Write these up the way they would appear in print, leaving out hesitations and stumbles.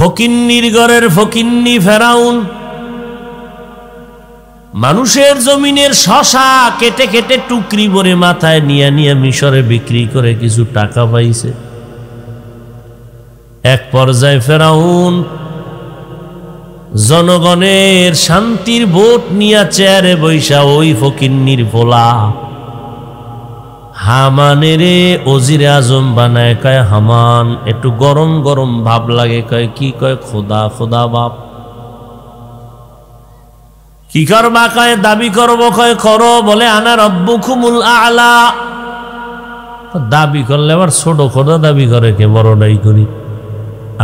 ফকিন্নির ঘরের ফকিন্নি ফেরাউন মানুষের জমিনের শশা কেটে কেটে টুকরি ভরে মাথায় নিয়ে নিয়ে মিশরে বিক্রি করে কিছু টাকা পাইছে। এক পর্যায়ে ফেরাউন জনগণের শান্তির ভোট নিয়ে চেয়ারে বৈশা ওই ফকিন্নির ভোলা হামানের ওজিরে আজম বানায়, কয় হামান একটু গরম গরম ভাব লাগে, কয় কি, কয় খোদা খোদা বাপ। কি করবা, কয় দাবি করব, কয় করো, বলে আনা রব্বুকুমুল আলা। দাবি করলে আবার ছোট খোদা দাবি করে, কে বড়টাই করি,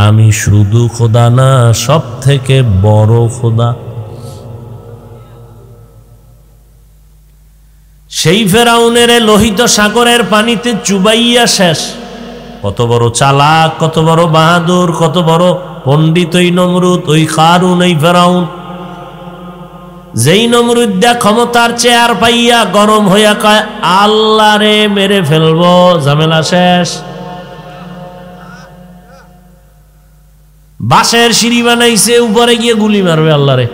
আমি শুধু খোদা না, সব থেকে বড় খোদা। সেই ফেরাউনের লোহিত সাগরের পানিতে চুবাইয়া শেষ। কত বড় চালাক, কত বড় বাহাদুর, কত বড় পণ্ডিত ওই নমরুদ, ওই কারুন, ওই ফেরাউন। যেই নমরুদ দা ক্ষমতার চেয়ার পাইয়া গরম হইয়া কয় আল্লাহ রে মেরে ফেলবো, ঝামেলা শেষ। বাঁশের সিঁড়ি বানাইছে, উপরে গিয়ে গুলি মারবে আল্লাহ রে।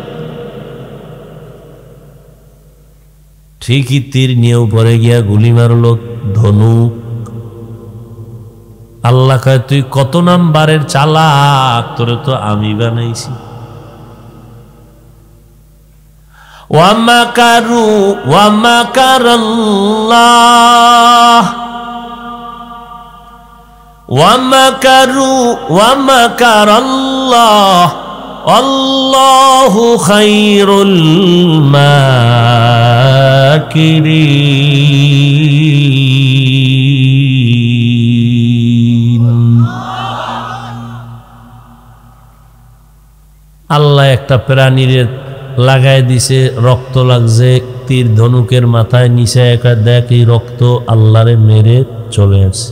ঠিকই তীর নিয়ে উপরে গিয়া গুলি মারলো ধনুক। আল্লাহ কয় তুই কত নাম্বারের চালাক, তোরে তো আমি বানাইছি। ওয়ামাকারু ওয়ামাকারাল্লাহ ওয়ামাকারু ওয়ামাকারাল্লাহ আল্লাহু খায়রুল মাকিরিন। আল্লাহ একটা প্রাণীর লাগাই দিছে, রক্ত লাগছে, তীর ধনুকের মাথায় নিচে একা দেখ এই রক্ত আল্লাহরে মেরে চলে আসে।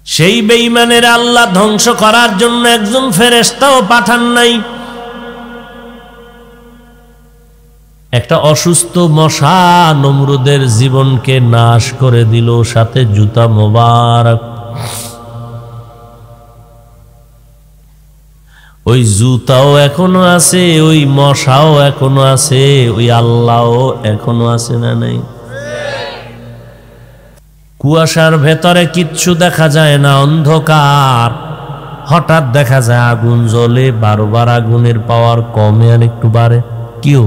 সেই বেঈমানের আল্লাহ ধ্বংস করার জন্য একজন ফেরেশতাও পাঠান নাই। একটা অসুস্থ মশা নমরুদের জীবনকে নাশ করে দিল, সাথে জুতা মোবারক। ওই জুতাও এখনো আছে, ওই মশাও এখনো আছে, ওই আল্লাহও এখনো আছে না নাই? কুয়াশার ভেতরে কিচ্ছু দেখা যায় না, অন্ধকার। হঠাৎ দেখা যায় আগুন জ্বলে, বারবার আগুনের পাওয়ার কমে আর একটু বাড়ে। কিও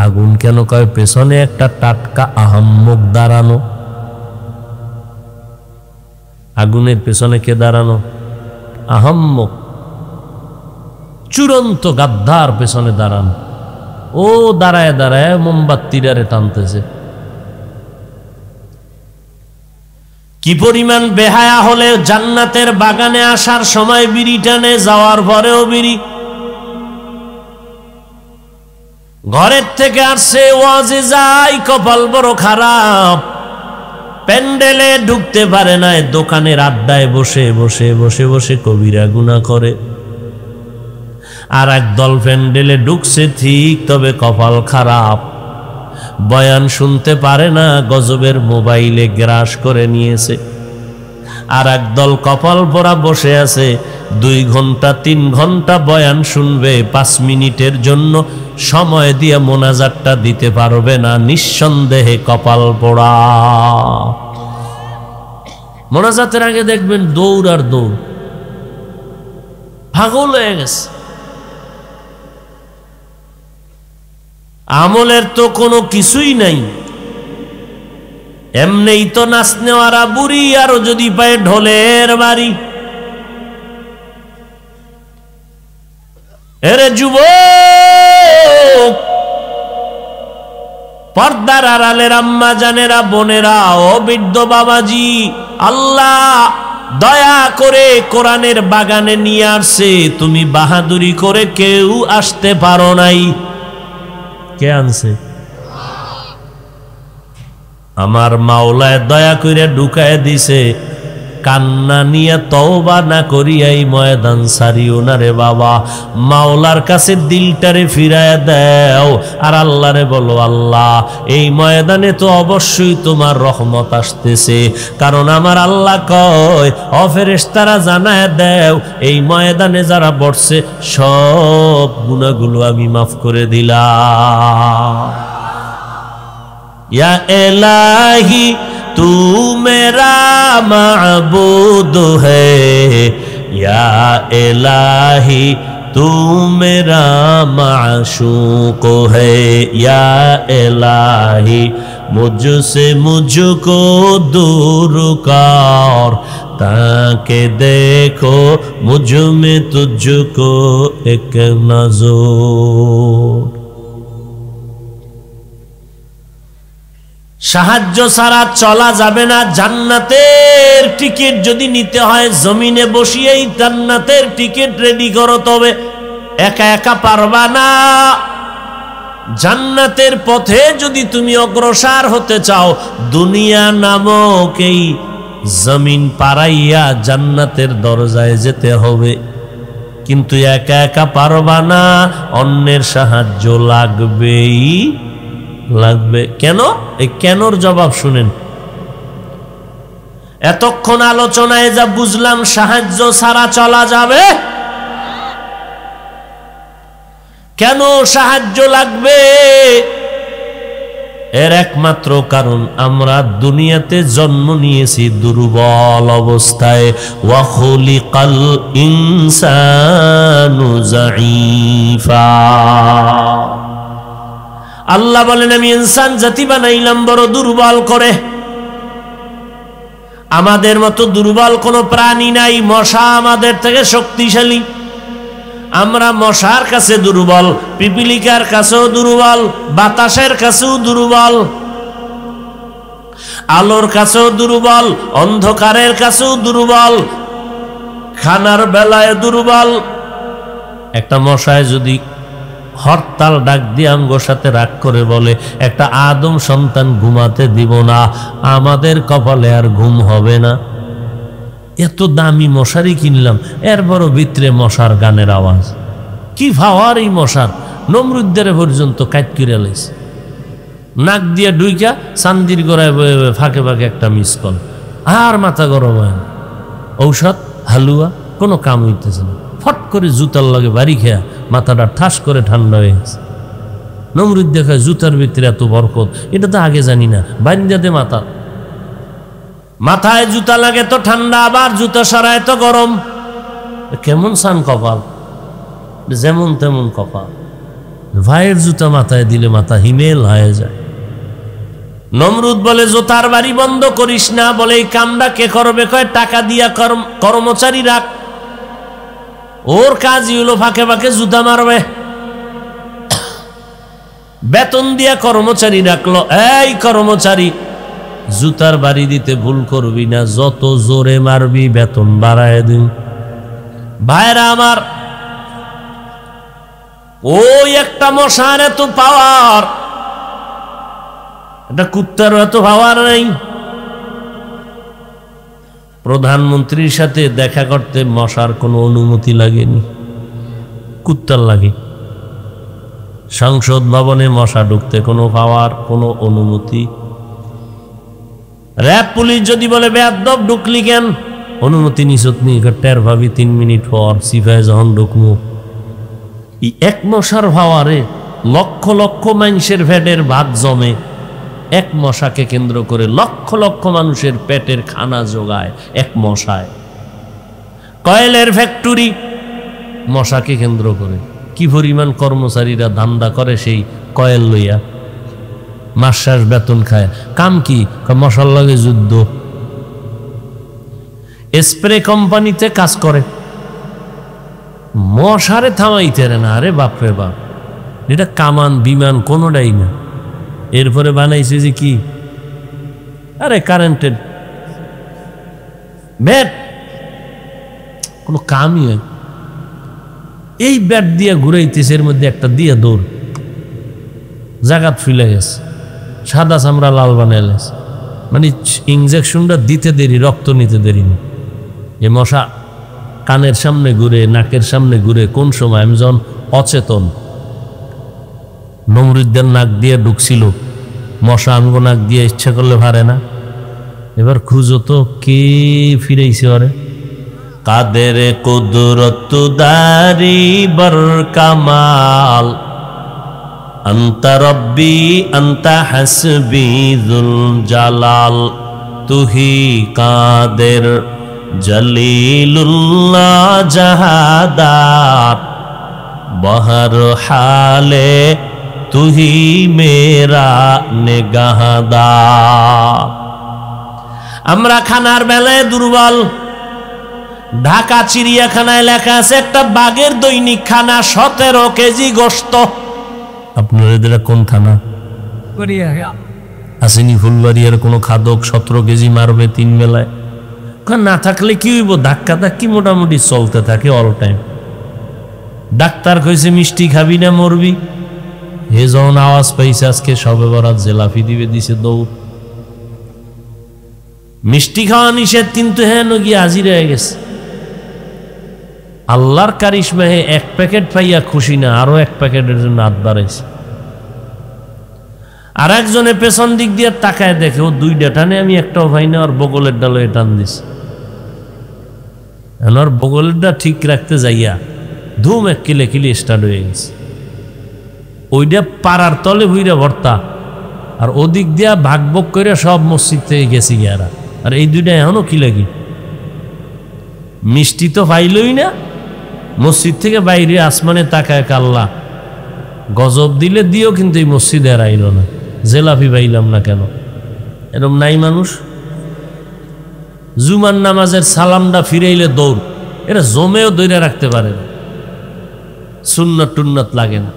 আগুন কেন, কয় পেছনে একটা টাটকা আহাম্মক দাঁড়ানো। আগুনের পেছনে কে দাঁড়ানো? আহাম্মক, চূড়ান্ত গাদ্দার পেছনে দাঁড়ানো। ও দাঁড়ায় দাঁড়ায় মোমবাতিটারে টানতেছে। কি পরিমাণ বেহায়া হলে জান্নাতের বাগানে আসার সময় বিড়ি টানে, যাওয়ার পরেও বিড়ি। ঘরের থেকে আসছে, ওয়াজে যায়, কপাল বড় খারাপ, প্যান্ডেলে ঢুকতে পারে না, দোকানের আড্ডায় বসে বসে বসে বসে কবিরা গুনাহ করে। আর একদল প্যান্ডেলে ঢুকছে ঠিক, তবে কপাল খারাপ, বয়ান শুনতে পারে না, গজবের মোবাইলে গ্রাস করে নিয়েছে। আর একদল কপাল পরা বসে আছে, 2 ঘন্টা 3 ঘন্টা বয়ান শুনবে, 5 মিনিটের জন্য সময় দিয়ে মোনাজাতটা দিতে পারবে না, নিঃসন্দেহে কপাল পোড়া। মোনাজাতের আগে দেখবেন দৌড় আর দৌড়, পাগল হয়ে গেছে। আমলের তো কোনো কিছুই নাই, এমনেই তো নাচ নেওয়ারা বুড়ি, আরো যদি পায় ঢোলের বাড়ি। এরে যুবক, পর্দার আড়ালের আম্মা জানেরা, বোনেরা, ও বৃদ্ধ বাবাজি, আল্লাহ দয়া করে কোরআনের বাগানে নিয়ে আসছে, তুমি বাহাদুরি করে কেউ আসতে পারো নাই। কে আনছে? আমার মাওলায় দয়া করে ঢুকায় দিছে। কান্না নিয়ে তওবা না করিয়া এই ময়দান ছাড়িও না রে বাবা। মাওলার কাছে দিলটারে ফিরায় দাও আর আল্লাহরে বলো, আল্লাহ এই ময়দানে তো অবশ্যই তোমার রহমত আসতেছে, কারণ আমার আল্লাহ কয় ও ফেরেশতারা জানায় দাও এই ময়দানে যারা বসছে সব গুনাহগুলো আমি মাফ করে দিলাম। या इलाही तू मेरा माबूद है, या इलाही तू मेरा माशूक है, या इलाही मुझसे मुझको दूर कर, ताकि देखो मुझ में तुझको एक नजर। সাহায্য ছাড়া চলা যাবে না। জান্নাতের টিকিট যদি নিতে হয় জমিনে বসিয়েই জান্নাতের টিকিট রেডি করো, তবে একা একা পারবা না। জান্নাতের পথে যদি তুমি অগ্রসর হতে চাও, দুনিয়া নামক এই জমিন পারাইয়া জান্নাতের দরজায় যেতে হবে। কিন্তু একা একা পারবা না, অন্যের সাহায্য লাগবেই লাগবে। কেন? এই কেনর জবাব শুনেন। এতক্ষণ আলোচনায় যা বুঝলাম সাহায্য ছাড়া চলা যাবে, কেন সাহায্য লাগবে? এর একমাত্র কারণ আমরা দুনিয়াতে জন্ম নিয়েছি দুর্বল অবস্থায়। ওয়া খুলিকাল ইনসানু যাঈফা। আল্লাহ বলেন আমি ইনসান জাতি বানাইলাম বড় দুর্বল করে। আমাদের মতো দুর্বল কোনো প্রাণী নাই। মশা আমাদের থেকে শক্তিশালী, আমরা মশার কাছে দুর্বল, পিপিলিকার কাছেও দুর্বল, বাতাসের কাছেও দুর্বল, আলোর কাছেও দুর্বল, অন্ধকারের কাছেও দুর্বল, খানার বেলায় দুর্বল। একটা মশায় যদি হরতাল ডাক দিয়ে আমগোর সাথে রাগ করে বলে একটা আদম সন্তান ঘুমাতে দিব না, আমাদের কপালে আর ঘুম হবে না। এত দামি মশারি কিনলাম, এরপরও ভিতরে মশার গানের আওয়াজ। কি ভাওয়ার এই মশার! নমরুদ্দের পর্যন্ত কাট করে লাইছে। নাক দিয়ে ডুইকা চান্দির গড়ায় বয়ে বয়ে ফাঁকে ফাঁকে একটা মিস কল, আর মাথা গরম হয় না। ঔষধ হালুয়া কোনো কাম হইতেছে না। ফট করে জুতার লাগে বাড়ি খেয়া মাথাটা ঠাস করে ঠান্ডা হয়ে গেছে। নমরুদ দেখায় জুতার ভিতরে এত বরকত, এটা তো আগে জানি না। বাইন্দাতে মাথা, মাথায় জুতা লাগে তো ঠান্ডা, আবার জুতা সরায় তো গরম। কেমন সান কপাল, যেমন তেমন কপাল। ভাইয়ের জুতা মাথায় দিলে মাথা হিমেল হয়ে যায়। নমরুদ বলে জুতার বাড়ি বন্ধ করিস না। বলে এই কামটা কে করবে? কয় টাকা দিয়া কর্মচারী রাখ, ওর কাজই হলো ফাঁকে ফাঁকে জুতা মারবে। বেতন দিয়া কর্মচারী রাখলো। এই কর্মচারী, জুতার বাড়ি দিতে ভুল করবি না, যত জোরে মারবি বেতন বাড়ায় দিন। ভাইরা আমার, ওই একটা মশার এত পাওয়ার, এটা কুত্তার এত পাওয়ার নাই। প্রধানমন্ত্রীর সাথে দেখা করতে মশার কোনো অনুমতি লাগেনি, কুত্তার লাগে। সংসদ ভবনে মশা ঢুকতে কোনো পাওয়ার, কোনো অনুমতি। র‍্যাব পুলিশ যদি বলে বেয়াদব ঢুকলি কেন, অনুমতি নিছত নি, টের ভাবি 3 মিনিট পর সিপাহি যখন ঢুকমু। এক মশার পাওয়ারে লক্ষ লক্ষ মানুষের পেটের ভাত জমে। এক মশাকে কেন্দ্র করে লক্ষ লক্ষ মানুষের পেটের খানা যোগায় এক মশায়। কয়েলের ফ্যাক্টরি মশাকে কেন্দ্র করে। কি পরিমাণ কর্মচারীরা ধান্দা করে সেই কয়েল লইয়া, মাস শেষ বেতন খায়। কাম কি? মশার লগে যুদ্ধ। স্প্রে কোম্পানিতে কাজ করে, মশারে থামাইতে না। আরে বাপরে বাপ, এটা কামান বিমান কোনোটাই না। এরপরে বানাইছে যে কি, আরে কারেন্টের ব্যাট, কোনো কামই হয়। এই ব্যাট দিয়ে ঘুরাইতেছে, এর মধ্যে একটা দিয়ে দৌড়, জাগাত ফিলে গেছে, সাদা চামড়া লাল বানাইলেছে। মানে ইঞ্জেকশনটা দিতে দেরি, রক্ত নিতে দেরি না। এ মশা কানের সামনে ঘুরে, নাকের সামনে ঘুরে। কোন সময় আমি যখন অচেতন, নমরুদ্দের নাক দিয়ে ঢুকছিল মশা, আমগো নাক দিয়ে ইচ্ছা করলে পারে না। এবার খুঁজো তো কে ফিরেছে ওরে। কাদের কুদরত দারি বর কামাল, আন্তা রব্বি আন্তা হাসবি যুল জালাল, তুহি কাদের জলিলুল্লাহ জাহাদার, বহর হালে তুহি মেরা নেগাহদার। আমরা খানার বেলায় দুর্বল। ঢাকা চিড়িয়াখানায় লেখা আছে একটা বাঘের দৈনিক খানা 17 কেজি গোশত। আপনার এদের কোন থানা আসেনি? ফুলবাড়িয়ার কোন খাদক 17 কেজি মারবে 3 বেলায়? না থাকলে কি হইব, ধাক্কা ধাক্কি মোটামুটি চলতে থাকে অল টাইম। ডাক্তার কইছে মিষ্টি খাবি না মরবি। হে যখন আওয়াজ পাইছে আজকে সবে বরাত জেলাফি দিবে, দিছে দৌড়। মিষ্টি খাওয়া নিষেধ, কিন্তু হ্যাঁ নগি হাজির হয়ে গেছে। আল্লাহর কারিশমা, হে 1 প্যাকেট পাইয়া খুশি না, আরো 1 প্যাকেটের জন্য হাত বাড়াইছে। আর একজনে পেছন দিক দিয়ে তাকায় দেখে ও 2টা টানে, আমি একটাও পাই না। আর বগলের ডালে টান দিছে। ওর বগলেরটা ঠিক রাখতে যাইয়া ধুম 1 কিলে স্টার্ট হয়ে গেছে। ওইটা পাড়ার তলে ভুইরা ভর্তা, আর ওদিক দিয়া ভাগবক করে সব মসজিদ থেকে গেছি গিয়ারা। আর এই 2টা এখনো কিলাকি মিষ্টি তো পাইলই না। মসজিদ থেকে বাইরে আসমানে তাকায় কাল্লা, গজব দিলে দিও, কিন্তু এই মসজিদে আর আইল না। জেলাপি পাইলাম না কেন? এরকম নাই মানুষ? জুমার নামাজের সালামটা ফিরাইলে দৌড়। এরা জমেও দৌড়ে রাখতে পারে না, সুন্নত টুন্নত লাগে না।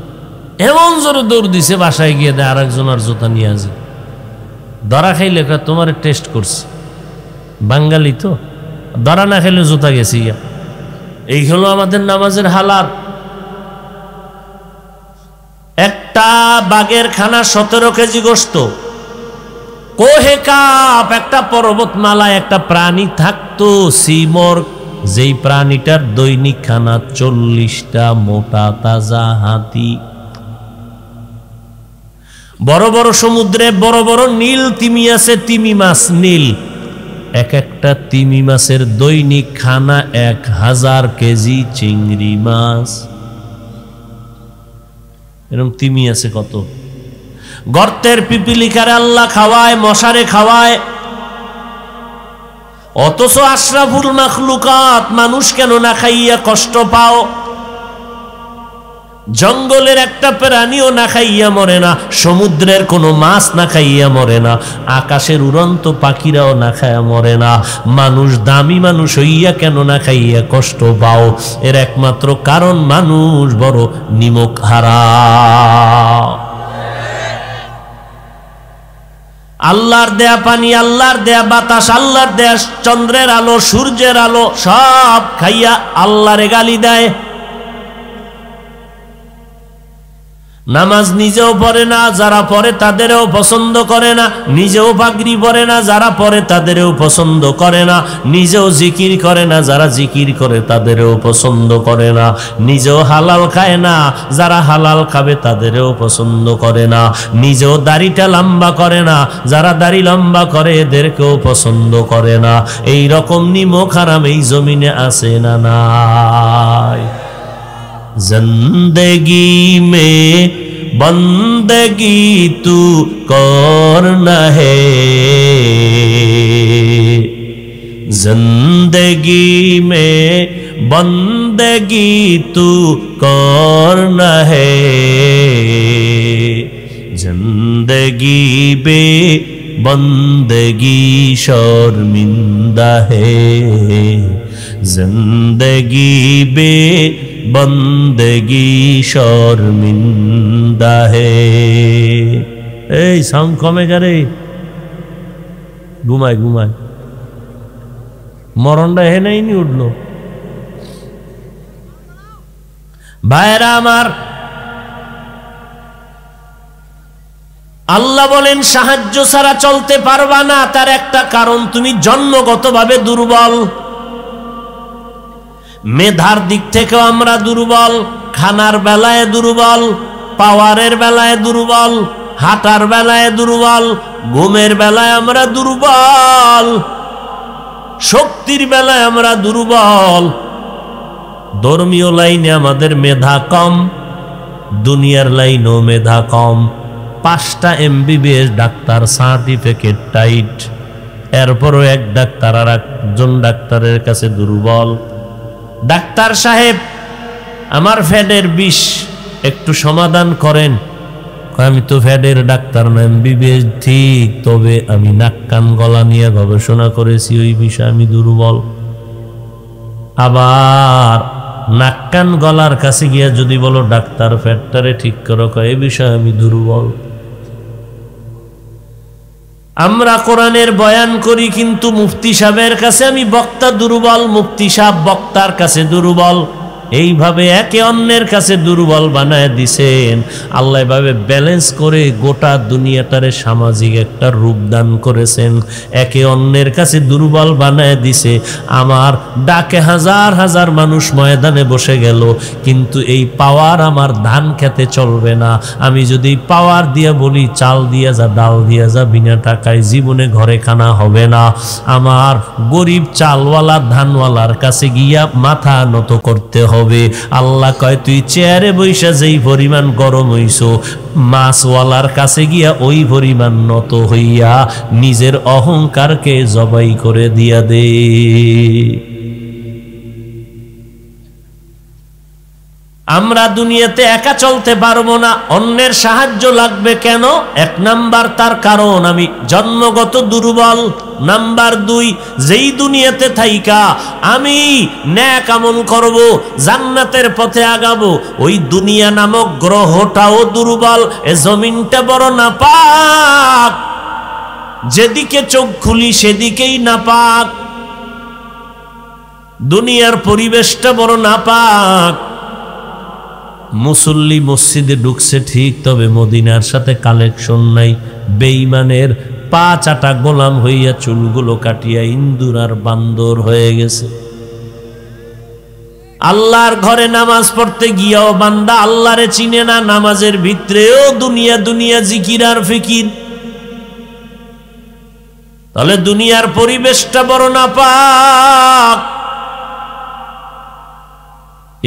এমন জোরে দৌড় দিছে, বাসায় গিয়ে দেয় আরেকজন আর জুতা নিয়ে আসে। ধরা খাইলে তোমার টেস্ট করছে, বাঙালি তো, ধরা না খাইলে জুতা গেছি। এই হলো আমাদের নামাজের হালাত। একটা বাঘের খানা 17 কেজি গোশত। কোহে কাপ, একটা পর্বতমালায় একটা প্রাণী থাকতো সিমর, যেই প্রাণীটার দৈনিক খানা 40টা মোটা তাজা হাতি। বড় বড় সমুদ্রে বড় বড় নীল তিমি আছে, তিমি মাছ নীল। একটা তিমি মাছের দৈনিক খানা 1000 কেজি চিংড়ি মাছ। এরকম তিমি আছে কত। গর্তের পিপিলিকারে আল্লাহ খাওয়ায়, মশারে খাওয়ায়। অথচ আশরাফুল মাখলুকাত মানুষ কেন না খাইয়া কষ্ট পাও? জঙ্গলের একটা প্রাণীও না খাইয়া মরে না, সমুদ্রের কোনো মাছ না খাইয়া মরে না, আকাশের উড়ন্ত পাখিরাও না খাইয়া মরে না। মানুষ দামি মানুষ হইয়া কেন না খাইয়া কষ্ট পাও? এর একমাত্র কারণ মানুষ বড় নিমক হারা। আল্লাহর দেয়া পানি, আল্লাহর দেয়া বাতাস, আল্লাহর দেয়া চন্দ্রের আলো, সূর্যের আলো সব খাইয়া আল্লাহরে গালি দেয়। নামাজ নিজেও পড়ে না, যারা পড়ে তাদেরও পছন্দ করে না। নিজেও পাগড়ি পরে না, যারা পড়ে তাদেরও পছন্দ করে না। নিজেও জিকির করে না, যারা জিকির করে তাদেরও পছন্দ করে না। নিজেও হালাল খায় না, যারা হালাল খাবে তাদেরও পছন্দ করে না। নিজেও দাড়িটা লম্বা করে না, যারা দাড়ি লম্বা করে এদেরকেও পছন্দ করে না। এই রকম নিমক হারাম এই জমিনে আছে না নাই? जिंदगी में बंदगी तू करना है, जिंदगी में बंदगी तू करना है, जिंदगी बे बंदगी शर्मिंदा है, जिंदगी बे बंदगी शर्मिंदा है। এই সাউন্ড কমে গেলে ঘুমায় ঘুমায়, মরণটা হে নাই নি উঠলো। ভাইরা আমার, আল্লাহ বলেন সাহায্য ছাড়া চলতে পারবা না। তার একটা কারণ, তুমি জন্মগতভাবে দুর্বল। মেধার দিক থেকেও আমরা দুর্বল, খানার বেলায় দুর্বল, পাওয়ারের বেলায় দুর্বল, হাঁটার বেলায় দুর্বল, ঘুমের বেলায় আমরা দুর্বল, শক্তির বেলায় আমরা দুর্বল। ধর্মীয় লাইনে আমাদের মেধা কম, দুনিয়ার লাইনেও মেধা কম। 5টা MBBS ডাক্তার সার্টিফিকেট টাইট, এরপরও এক ডাক্তার আর একজন ডাক্তারের কাছে দুর্বল। ডাক্তার সাহেব, আমার ফ্যাটের বিষ একটু সমাধান করেন। আমি তো ফ্যাটের ডাক্তার না, MBBS ঠিক, তবে আমি নাক কান গলা নিয়ে গবেষণা করেছি, ওই বিষয়ে আমি দুর্বল। আবার নাক কান গলার কাছে গিয়া যদি বলো ডাক্তার ফ্যাটটারে ঠিক করো, এই বিষয়ে আমি দুর্বল। আমরা কোরআনের বয়ান করি, কিন্তু মুফতি সাহেবের কাছে আমি বক্তা দুর্বল, মুফতি সাহেব বক্তার কাছে দুর্বল। এইভাবে একে অন্যের কাছে দুর্বল বানায় দিছেন আল্লাহ। এভাবে ব্যালেন্স করে গোটা দুনিয়াটারে সামাজিক একটা রূপ দান করেছেন। একে অন্যের কাছে দুর্বল বানায় দিছে। আমার ডাকে হাজার হাজার মানুষ ময়দানে বসে গেল, কিন্তু এই পাওয়ার আমার ধান খেতে চলবে না। আমি যদি পাওয়ার দিয়ে বলি চাল দিয়ে যা, ডাল দিয়ে যা, বিনা টাকায় জীবনে ঘরে খানা হবে না। আমার গরিব চালওয়ালা ধানওয়ালার কাছে গিয়া মাথা নত করতে হবে। আল্লাহ কয়, তুই চেয়ারে বৈশা যেই পরিমাণ গরম হইছো, মাছওয়ালার কাছে গিয়া ওই পরিমাণ নত হইয়া নিজের অহংকারকে জবাই করে দিয়া দে। আমরা দুনিয়াতে একা চলতে পারবো না, অন্যের সাহায্য লাগবে। কেন? 1 নাম্বার তার কারণ আমি জন্মগত দুর্বল। নাম্বার 2, যেই দুনিয়াতে থাইকা আমি নেক আমল করব, জান্নাতের পথে আগাবো, ওই দুনিয়া নামক গ্রহটাও দুর্বল। এ জমিনটা বড় নাপাক, যেদিকে চোখ খুলি সেদিকেই নাপাক। দুনিয়ার পরিবেশটা বড় নাপাক। মুসল্লি মসজিদে ঢুকছে ঠিক, তবে মদিনার সাথে কালেকশন নাই। বেঈমানের পা চাটা গোলাম হইয়া চুলগুলো কাটিয়া ইন্দুর আর বান্দর হয়ে গেছে। আল্লাহর ঘরে নামাজ পড়তে গিয়াও বান্দা আল্লাহরে চিনে না, নামাজের ভিতরেও দুনিয়া দুনিয়া জিকির আর ফিকির। তাহলে দুনিয়ার পরিবেশটা বড় নাপাক।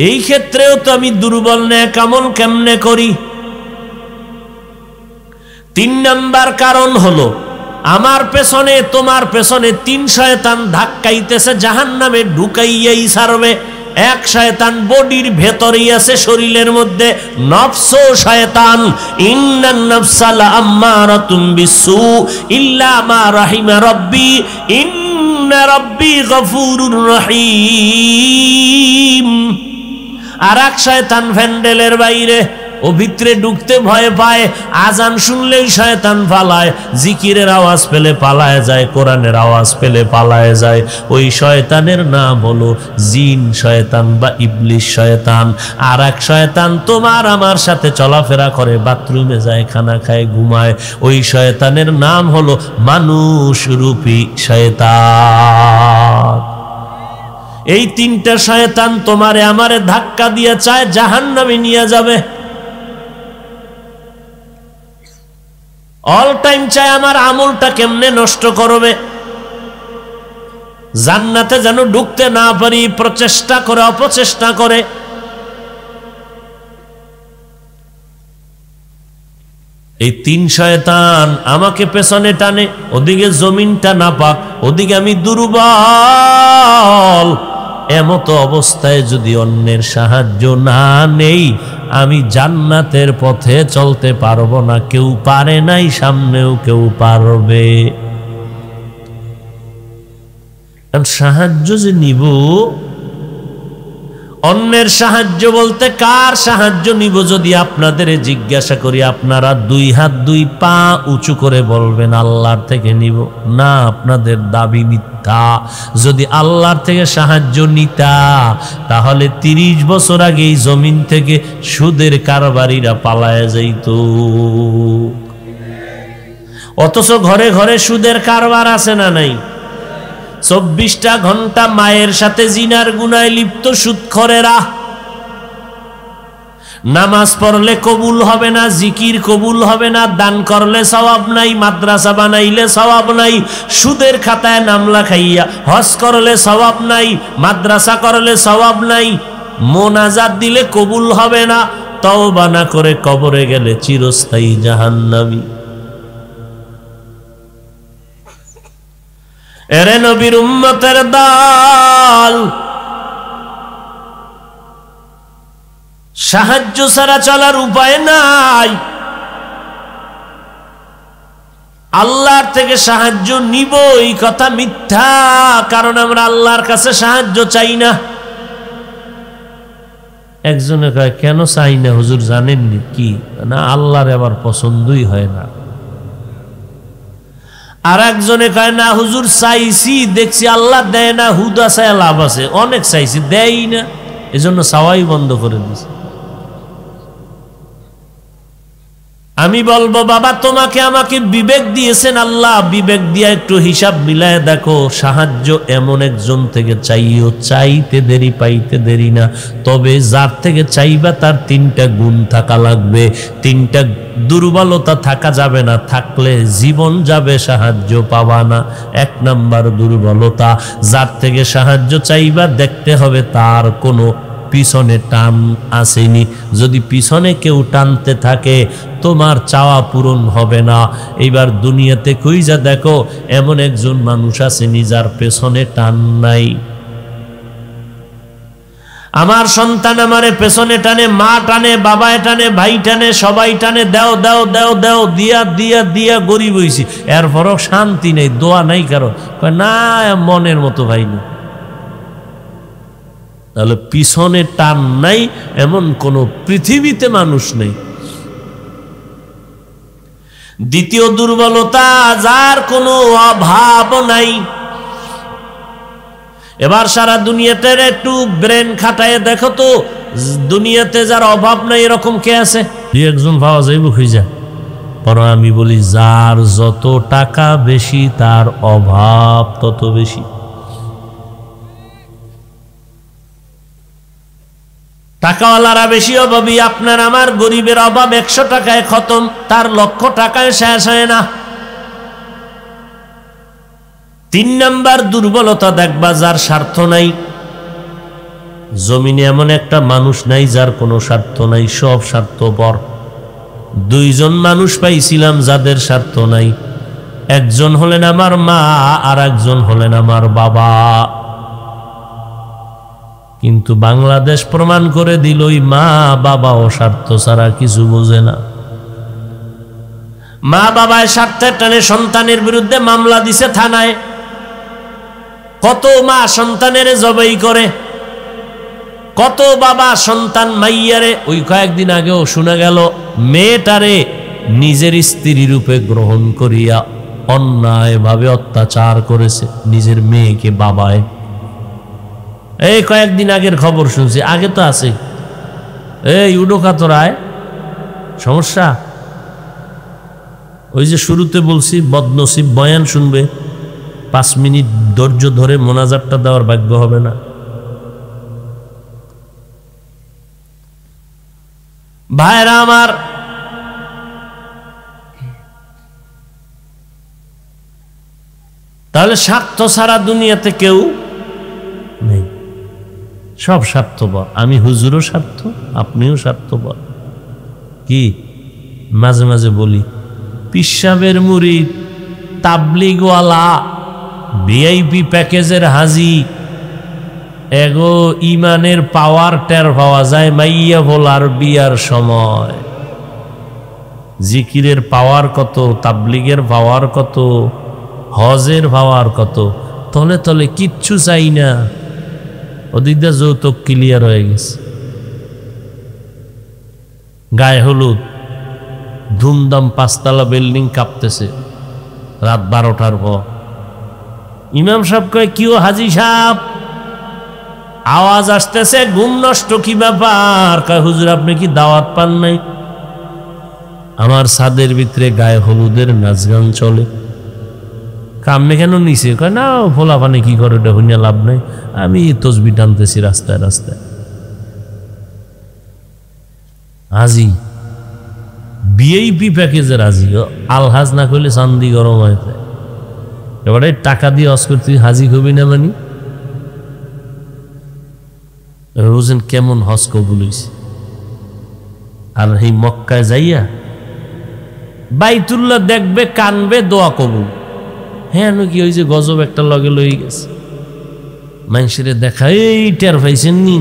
এই ক্ষেত্রেও তো আমি দুর্বল, নেক আমল কেমনে করি? 3 নাম্বার কারণ হলো আমার পেছনে তোমার পেছনে 3 শয়তান ধাক্কাইতেছে, জাহান্নামে ঢুকাইয়াই ছাড়বে। 1 শয়তান বডির ভেতরেই আছে, শরীরের মধ্যে, নফস শয়তান। ইন্নান নাফসা লাআম্মারাতুম বিসু ইল্লা মা রাহিমা রাব্বি ইন্না রাব্বি গফুরুর রহিম। আর 1 শয়তান ভ্যান্ডেলের বাইরে, ও ভিতরে ঢুকতে ভয় পায়। আজান শুনলেই শয়তান পালায়, জিকিরের আওয়াজ পেলে পালায় যায়, কোরআনের আওয়াজ পেলে পালায় যায়। ওই শয়তানের নাম হলো জিন শয়তান বা ইবলিশ শয়তান। আর 1 শয়তান তোমার আমার সাথে চলাফেরা করে, বাথরুমে যায়, খানা খায়, ঘুমায়। ওই শয়তানের নাম হলো মানুষ রূপী শয়তান। এই 3টা শয়তান তোমারে আমারে ধাক্কা দিয়ে চায় জাহান্নামে নিয়ে যাবে। অল টাইম চায় আমার আমলটা কেমনে নষ্ট করবে, জান্নাতে যেন ঢুকতে না পারি, প্রচেষ্টা করে, অপচেষ্টা করে। এই 3 শয়তান আমাকে পেছনে টানে, ওদিকে জমিনটা নাপাক, ওদিকে আমি দুর্বল। এমতো অবস্থায় যদি অন্যের সাহায্য না নেই, আমি জান্নাতের পথে চলতে পারবো না। কেউ পারে নাই, সামনেও কেউ পারবে। সাহায্য যে নিব, অন্যের সাহায্য বলতে কার সাহায্য নিব যদি আপনাদের জিজ্ঞাসা করি, আপনারা 2 হাত 2 পা উঁচু করে বলবেন আল্লাহর থেকে নিব। না, আপনাদের দাবি মিথ্যা। যদি আল্লাহর থেকে সাহায্য নিতা, তাহলে 30 বছর আগে এই জমিন থেকে সুদের কারবারিরা পালায় যাইত। অথচ ঘরে ঘরে সুদের কারবার আছে না নাই? 24টা ঘন্টা মায়ের সাথে জিনার গুনায় লিপ্ত সুদখোরেরা। নামাজ পড়লে কবুল হবে না, জিকির কবুল হবে না, দান করলে সওয়াব নাই, মাদ্রাসা বানাইলে সওয়াব নাই, সুদের খাতায় নাম লেখাইয়া হজ করলে সওয়াব নাই, মাদ্রাসা করলে সওয়াব নাই, মোনাজাত দিলে কবুল হবে না, তওবা না করে কবরে গেলে চিরস্থায়ী জাহান্নামী। এরে নবীর উম্মতের দল, সাহায্য ছাড়া চলার উপায় নাই। আল্লাহর থেকে সাহায্য নিব এই কথা মিথ্যা, কারণ আমরা আল্লাহর কাছে সাহায্য চাই না। একজনে কয় কেন চাই না হুজুর জানেননি কি না, আল্লাহর আবার পছন্দই হয় না। আর একজনে কয় না হুজুর চাইছি দেখছি আল্লাহ দেয় না, হুদা চায় লাভ আছে, অনেক চাইছি দেয়ই না, এজন্য চাওয়াই বন্ধ করে দিছে। আমি বলবো বাবা তোমাকে আমাকে বিবেক দিয়েছেন আল্লাহ, বিবেক দিয়ে একটু হিসাব মিলায় দেখো, সাহায্য এমন একজন থেকে চাইও, চাইতে দেরি পাইতে দেরি না, তবে যার থেকে চাইবা তার 3টা গুণ থাকা লাগবে, 3টা দুর্বলতা থাকা যাবে না, থাকলে জীবন যাবে, সাহায্য পাবা না। 1 নাম্বার দুর্বলতা, যার থেকে সাহায্য চাইবা দেখতে হবে তার কোনো পিছনে টান আসেনি। যদি পিছনে কেউ টানতে থাকে তোমার চাওয়া পূরণ হবে না। এইবার দুনিয়াতে কইজা দেখো এমন একজন মানুষ আসেনি যার পেছনে টান নাই। আমার সন্তান আমারে পেছনে টানে, মা টানে, বাবা টানে, ভাই টানে, সবাই টানে, দেও দেও দেও দেও, দিয়া দিয়া দিয়া গরিব হইছি, এরপরও শান্তি নেই, দোয়া নাই কারো, না মনের মতো ভাই না। তাহলে পিছনে টান নাই এমন কোন পৃথিবীতে মানুষ নেই। দ্বিতীয় দুর্বলতা, যার কোনো অভাব নাই। এবার সারা দুনিয়াতে একটু ব্রেন খাটায় দেখো তো, দুনিয়াতে যার অভাব নাই এরকম কে আছে? 2-1 পাওয়া যাইব খুঁজা। পর আমি বলি যার যত টাকা বেশি তার অভাব তত বেশি। টাকাওয়ালারা বেশি অভাবী, আপনার আমার গরিবের অভাব 100 টাকায় খতম, তার 1,00,000 টাকায় শেষ হয় না। 3 নাম্বার দুর্বলতা দেখবা যার স্বার্থ নাই। জমিনে এমন একটা মানুষ নাই যার কোনো স্বার্থ নাই, সব স্বার্থপর। 2 জন মানুষ পাইছিলাম যাদের স্বার্থ নাই, একজন হলেন আমার মা আর একজন হলেন আমার বাবা। কিন্তু বাংলাদেশ প্রমাণ করে দিল ওই মা বাবা ও স্বার্থ ছাড়া কিছু বোঝে না। মা বাবায় স্বার্থের টানে সন্তানের বিরুদ্ধে মামলা দিছে থানায়। কত মা সন্তানের জবাই করে, কত বাবা সন্তান মাইয়ারে। ওই কয়েকদিন আগেও শোনা গেল মেয়েটারে নিজের স্ত্রী রূপে গ্রহণ করিয়া অন্যায়ভাবে অত্যাচার করেছে নিজের মেয়েকে বাবায়। এই কয়েকদিন আগের খবর শুনছি, আগে তো আছে। এই উডোকাতরায় সমস্যা। ওই যে শুরুতে বলছি বদনসিব বয়ান শুনবে, 5 মিনিট ধৈর্য ধরে মোনাজাতটা দেওয়ার ভাগ্য হবে না। ভাইরা আমার, তাহলে স্বার্থ ছাড়া দুনিয়াতে কেউ নেই, সব স্বার্থপর। আমি হুজুরও স্বার্থ, আপনিও স্বার্থপর। কি মাঝে মাঝে বলি, পিসাবের মুরিদ, তাবলিগওয়ালা, ভিআইপি প্যাকেজের হাজি, এগো ইমানের পাওয়ার টের পাওয়া যায় মাইয়া ভোলার বিয়ার সময়। জিকিরের পাওয়ার কত, তাবলিগের পাওয়ার কত, হজের পাওয়ার কত, তলে তলে কিচ্ছু চাই না। ওদিকটা যৌতুক ক্লিয়ার হয়ে গেছে। গায়ে হলুদ, ধুমধাম, 5 তলা বিল্ডিং কাঁপতেছে রাত 12টার পর। ইমাম সাহেব কয় কিও হাজি সাহেব, আওয়াজ আসতেছে, ঘুম নষ্ট, কি ব্যাপার? কয় হুজুর আপনি কি দাওয়াত পান নাই? আমার ছাদের ভিতরে গায়ে হলুদের নাচ গান চলে, কামনে কেন নিছে? কয় না, ফোলা পানি কি করে ওটা হইয়া লাভ নাই, আমি তসবি টানতেছি রাস্তায় রাস্তায়। হাজি ভিআইপি প্যাকেজের হাজি, আলহাজ না করলে চান্দি গরম হয়। এবারে টাকা দিয়ে হজ করতে হাজি হবি না মানি? বুঝেন কেমন হজ কবুল হইছে। আর এই মক্কায় যাইয়া বাইতুল্লাহ দেখবে, কানবে, দোয়া কবুল। হ্যাঁ কি হয়েছে, গজব একটা লগে লই গেছে। মানুষের দেখা, এই টের পাইছেন নি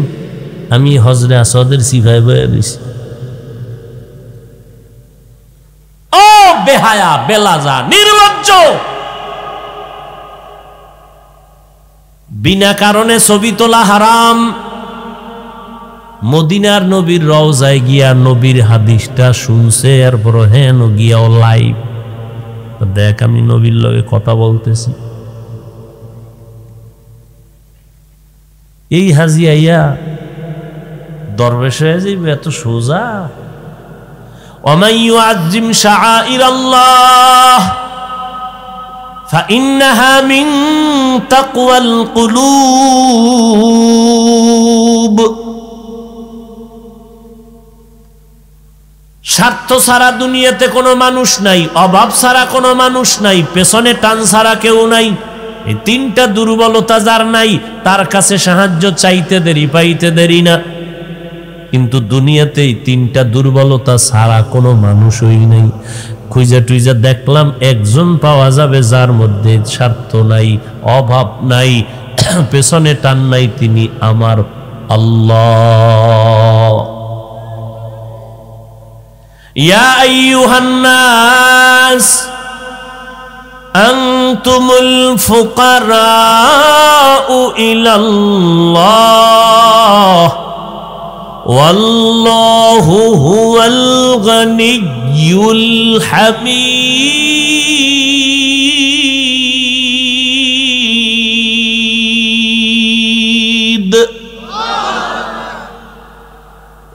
আমি হজরে আসদের সিফাই বয়ে দিছি। ও বেহায়া, বেলাজা, নির্লজ্জ, বিনা কারণে ছবি তোলা হারাম। মদিনার নবীর রওজায় গিয়া নবীর হাদিসটা শুনছে, এরপর হেন গিয়াও লাইভ দেখ আমি নবীর লগে কথা বলতেছি। এই হাজি আইয়া দরবেশ হয়ে যাইবে, এত সোজা? ওয়ামান ইউআযযিম শাআইরাল্লাহ ফাইন্নাহা মিন তাকওয়াল কুলুব। স্বার্থ ছাড়া দুনিয়াতে কোনো মানুষ নাই, অভাব ছাড়া কোনো মানুষ নাই, পেছনে টান ছাড়া কেউ নাই। এই তিনটা দুর্বলতা যার নাই, তার কাছে সাহায্য চাইতে দেরি, পাইতে দেরি না। কিন্তু দুনিয়াতে এই তিনটা দুর্বলতা ছাড়া কোনো মানুষই নাই। খুঁজা টুইজা দেখলাম একজন পাওয়া যাবে যার মধ্যে স্বার্থ নাই, অভাব নাই, পেছনে টান নাই, তিনি আমার আল্লাহ। ইয়া আইয়ুহান নাস আনতুমুল ফুকারাউ ইলাল্লাহ ওয়াল্লাহু হুয়াল গনিয়্যুল হামিদ।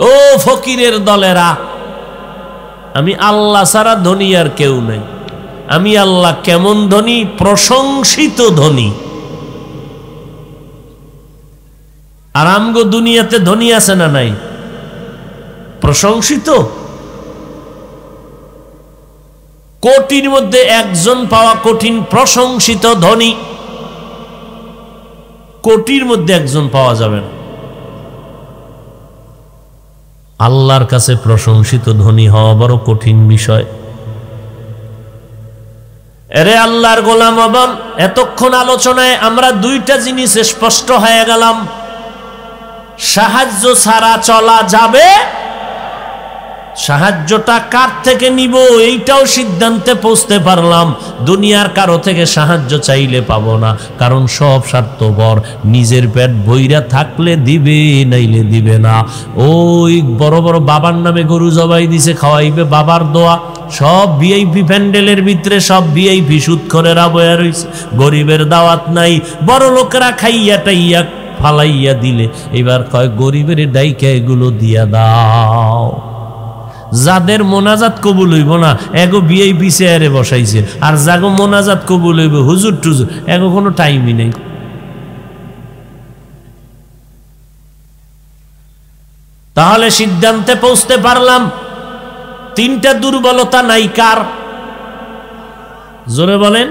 ও ফকিরের দলেরা, আমি আল্লাহ ছাড়া ধনী আর কেউ নাই। আমি আল্লাহ কেমন ধনী? প্রশংসিত ধনী। আর আমগো দুনিয়াতে ধনী আছে না নাই? প্রশংসিত। কোটির মধ্যে একজন পাওয়া কঠিন, প্রশংসিত ধনী। কোটির মধ্যে একজন পাওয়া যাবে না। আল্লাহর কাছে প্রশংসিত ধনী হওয়া বড় কঠিন বিষয়। এরে আল্লাহর গোলাম হবেন, এতক্ষণ আলোচনায় আমরা দুইটা জিনিস স্পষ্ট হয়ে গেলাম। সাহায্য ছাড়া চলা যাবে, সাহায্যটা কার থেকে নিব এইটাও সিদ্ধান্তে পৌঁছতে পারলাম। দুনিয়ার কারো থেকে সাহায্য চাইলে পাবো না, কারণ সব স্বার্থপর। নিজের পেট বইরা থাকলে দিবে, নাইলে দিবে না। ওই বড় বড় বাবার নামে গরু জবাই দিছে, খাওয়াইবে বাবার দোয়া। সব ভিআইপি প্যান্ডেলের ভিতরে সব ভিআইপি সুদখোরেরা বয়া রইছে, গরিবের দাওয়াত নাই। বড় লোকেরা খাইয়া টাইয়া ফালাইয়া দিলে এবার কয় গরিবের ডাইকা এগুলো দিয়া দাও। যাদের মোনাজাত কবুল হইব না এগো ভিআইপি চেয়ারে বসাইছে, আর যাগো মোনাজাত কবুল হইব হুজুর টুজুর, এগো কোনো টাইমই নেই। তাহলে সিদ্ধান্তে পৌঁছতে পারলাম তিনটা দুর্বলতা নাই কার? জোরে বলেন।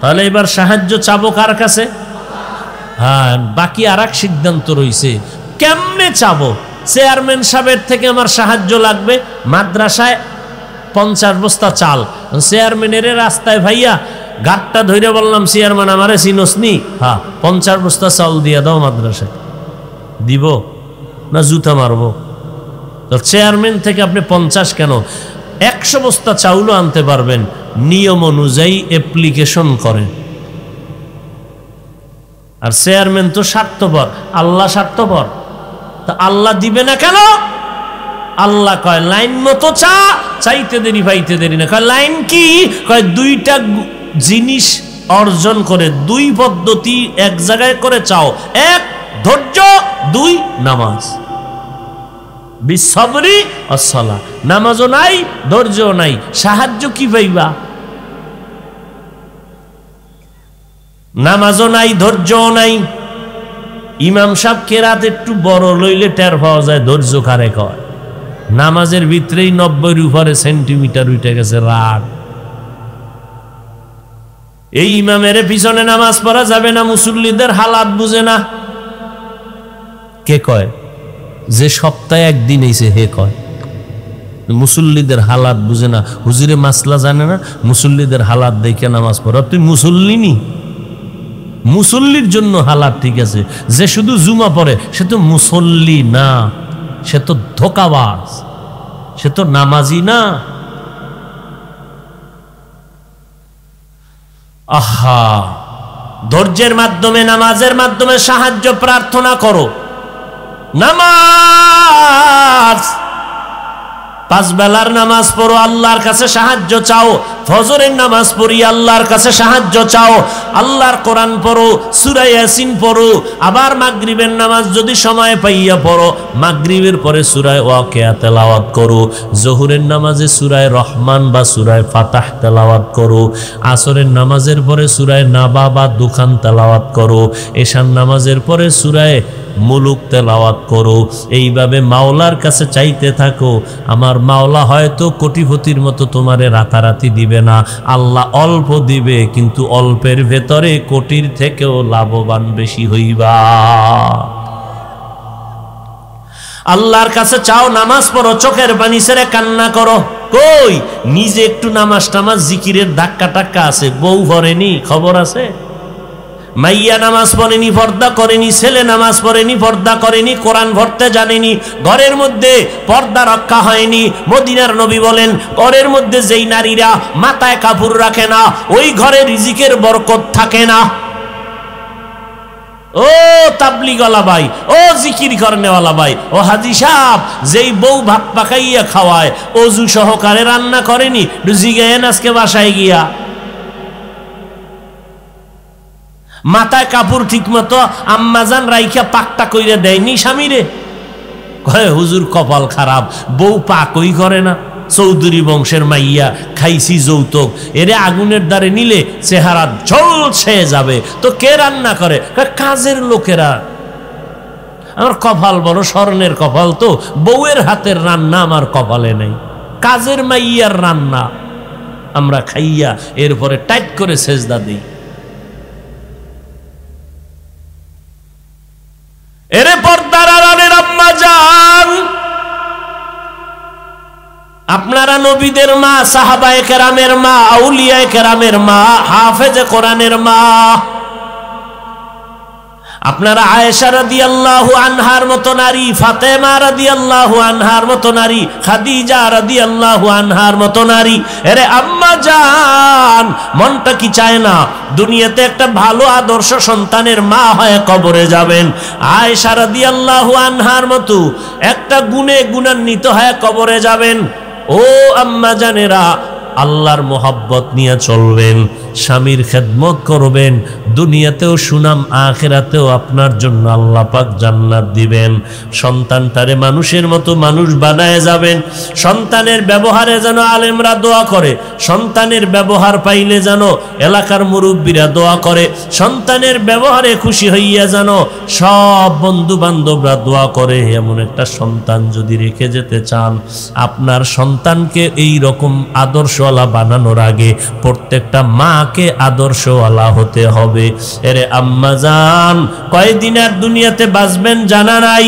তাহলে এবার সাহায্য চাবো কার কাছে? হ্যাঁ, বাকি আর এক সিদ্ধান্ত রইছে, কেমনে চাবো? চেয়ারম্যান সাহেবের থেকে আমার সাহায্য লাগবে। মাদ্রাসায় 50 বস্তা চাল, চেয়ারম্যানের রাস্তায় ভাইয়া গাটটা ধরে বললাম, চেয়ারম্যান আমারে চিনসনি? হ্যাঁ, 50 বস্তা চাল দিয়ে দাও মাদ্রাসায়। দিব না জুতা মারবো? চেয়ারম্যান থেকে আপনি 50 কেন 100 বস্তা চাউলও আনতে পারবেন, নিয়ম অনুযায়ী অ্যাপ্লিকেশন করেন। আর চেয়ারম্যান তো স্বার্থপর, আল্লাহ স্বার্থপর, তা আল্লাহ দিবে না কেন? আল্লাহ কয় লাইন মতো চা, চাইতে দেরি পাইতে দেরি না। কয় লাইন কি? কয় দুইটা জিনিস অর্জন করে, দুই পদ্ধতি এক জায়গায় করে চাও। এক ধৈর্য, দুই নামাজ। বিসবরি আসসালা, নামাজও নাই, ধৈর্য নাই, সাহায্য কি পাইবা? নামাজও নাই, ধৈর্যও নাই। ইমাম সাহেব কেরাত একটু বড় লইলে টের পাওয়া যায় ধৈর্য কারে কয়। নামাজের ভিতরেই 90-এর উপরে সেন্টিমিটার উঠে গেছে রাত। এই ইমামের পিছনে নামাজ পড়া যাবে না, মুসল্লিদের হালাত বুঝে না। কে কয়? যে সপ্তাহে একদিন এসে হে কয় মুসল্লিদের হালাত বুঝে না। হুজুরে মাসলা জানে না, মুসল্লিদের হালাত দেখে নামাজ পড়া। তুই মুসল্লি নি? মুসল্লির জন্য হালাত ঠিক আছে, যে শুধু জুমা পড়ে সে তো মুসল্লি না, সে তো ধোঁকাবাজ, সে তো নামাজি না। আহা, ধৈর্যের মাধ্যমে, নামাজের মাধ্যমে সাহায্য প্রার্থনা করো। নামাজ, 5 বেলার নামাজ পড়ো, আল্লাহর কাছে সাহায্য চাও। ফজরের নামাজ পড়ি, আল্লাহর কাছে সাহায্য চাও। আল্লাহর কোরআন পড়ো, সূরা ইয়াসিন পড়ো। আবার মাগরিবের নামাজ যদি সময় পাইয়া পড়ো, মাগরিবের পরে সূরা ওয়াকিয়া তেলাওয়াত করো। জোহরের নামাজে সূরা রহমান বা সূরা ফাতাহ তেলাওয়াত করো। আসরের নামাজের পরে সূরা নাবা বা দুখান তেলাওয়াত করো। এশার নামাজের পরে সূরা মুলুক তেলাওয়াত করো। এইভাবে মাওলার কাছে চাইতে থাকো। আমার মাওলা হয়তো কোটিপতির মতো তোমারে রাতারাতি দিবে না, আল্লাহ অল্প দিবে, কিন্তু অল্পের ভেতরে কোটির থেকেও লাভবান বেশি হইবা। আল্লাহর কাছে চাও, নামাজ পড়ো, চোখের পানি ছেড়ে কান্না করো। কই নিজে একটু নামাজ টামাজ জিকিরের ধাক্কা টাক্কা আছে, বউ ভরেনি, খবর আছে? মাইয়া নামাজ পড়েনি, পর্দা করেনি, ছেলে নামাজ পড়েনি, পর্দা করেনি, কোরআন পড়তে জানেনি, ঘরের মধ্যে পর্দা রক্ষা হয়নি। মদিনার নবী বলেন, ঘরের মধ্যে যেই নারীরা মাথায় কাপড় রাখে না, ওই ঘরে রিজিকের বরকত থাকে না। ও তাবলিগওয়ালা ভাই, ও জিকির করনেওয়ালা ভাই, ও হাজি সাহেব, যেই বউ ভাত পাকাইয়া খাওয়ায়, অজু সহকারে রান্না করেনি, জিগায়েন আজকে বাসায় গিয়া। মাথায় কাপড় ঠিক মতো আম্মাজান রাইখা পাকটা কইরে দেয়নি স্বামীরে? কয় হুজুর কপাল খারাপ, বউ পাকই করে না। চৌধুরী বংশের মাইয়া, খাইছি যৌতুক, এরে আগুনের দ্বারে নিলে চেহারা ঝলসে যাবে। তো কে রান্না করে? কাজের লোকেরা। আমার কপাল বড় স্বর্ণের কপাল, তো বউয়ের হাতের রান্না আমার কপালে নেই, কাজের মাইয়ার রান্না আমরা খাইয়া এরপরে টাইট করে সেজদা দিই। এরে পর্দার আড়ালের আম্মা জান, আপনারা নবীদের মা, সাহাবায়ে কেরামের মা, আউলিয়ায়ে কেরামের মা, হাফেজে কোরআনের মা। আপনারা আয়েশা রাদিয়াল্লাহু আনহার মতো নারী, ফাতেমা রাদিয়াল্লাহু আনহার মতো নারী, খাদিজা রাদিয়াল্লাহু আনহার মতো নারী। এরে আম্মা জান, মনটা কি চায় না দুনিয়াতে একটা ভালো আদর্শ সন্তানের মা হয়ে কবরে যাবেন? আয়েশা রাদিয়াল্লাহু আনহার মতো একটা গুণে গুণান্বিত হয়ে কবরে যাবেন। ও আম্মা জানেরা, আল্লাহর মোহাব্বত নিয়ে চলবেন, স্বামীর খেদমত করবেন, দুনিয়াতেও সুনাম, আখিরাতেও আপনার জন্য আল্লাহ পাক জান্নাত দিবেন। সন্তানটারে মানুষের মতো মানুষ বানায় যাবেন। সন্তানের ব্যবহারে যেন আলেমরা দোয়া করে, সন্তানের ব্যবহার পাইলে যেন এলাকার মুরব্বীরা দোয়া করে, সন্তানের ব্যবহারে খুশি হইয়া যেন সব বন্ধু বান্ধবরা দোয়া করে। এমন একটা সন্তান যদি রেখে যেতে চান, আপনার সন্তানকে এই রকম আদর্শওয়ালা বানানোর আগে প্রত্যেকটা মাকে আদর্শওয়ালা হতে হবে। এরে আম্মা জান, কয়দিন আর দুনিয়াতে বাঁচবেন জানা নাই,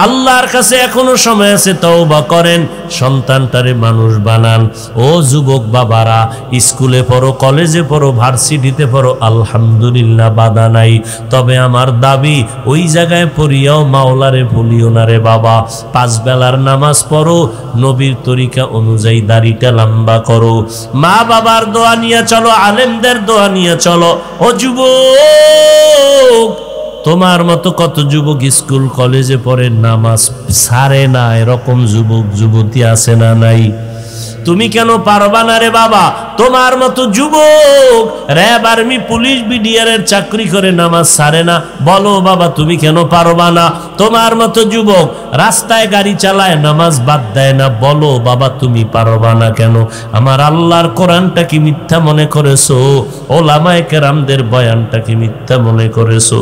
আল্লাহর কাছে এখনো সময় আছে, তওবা করেন, সন্তানটারে মানুষ বানান। ও যুবক বাবারা, স্কুলে পড়ো, কলেজে পড়ো, ভার্সিটিতে পড়ো, আলহামদুলিল্লাহ বাধা নাই, তবে আমার দাবি ওই জায়গায় পড়িয়াও মাওলারে ভুলিও না রে বাবা। 5 বেলার নামাজ পড়ো, নবীর তরিকা অনুযায়ী দাড়িটা লম্বা করো, মা বাবার দোয়া নিয়ে চলো, আলেমদের দোয়া নিয়ে চলো। ও যুবক, তোমার মতো কত যুবক স্কুল কলেজে পড়ে নামাজ ছাড়ে না, এরকম যুবক যুবতী আছে না নাই? তুমি কেন পারবা না রে বাবা? তোমার মতো যুবক র‍্যাব, আর্মি, পুলিশ, বিডিআর এর চাকরি করে নামাজ ছাড়ে না। বলো বাবা তুমি কেন পারবা না? তোমার মতো যুবক রাস্তায় গাড়ি চালায়, নামাজ বাদ দেয় না। বলো বাবা তুমি পারবা না কেন? আমার আল্লাহর কোরআনটা কি মিথ্যা মনে করেছো? ওলামায়ে কেরামদের বয়ানটা কি মিথ্যা মনে করেছো?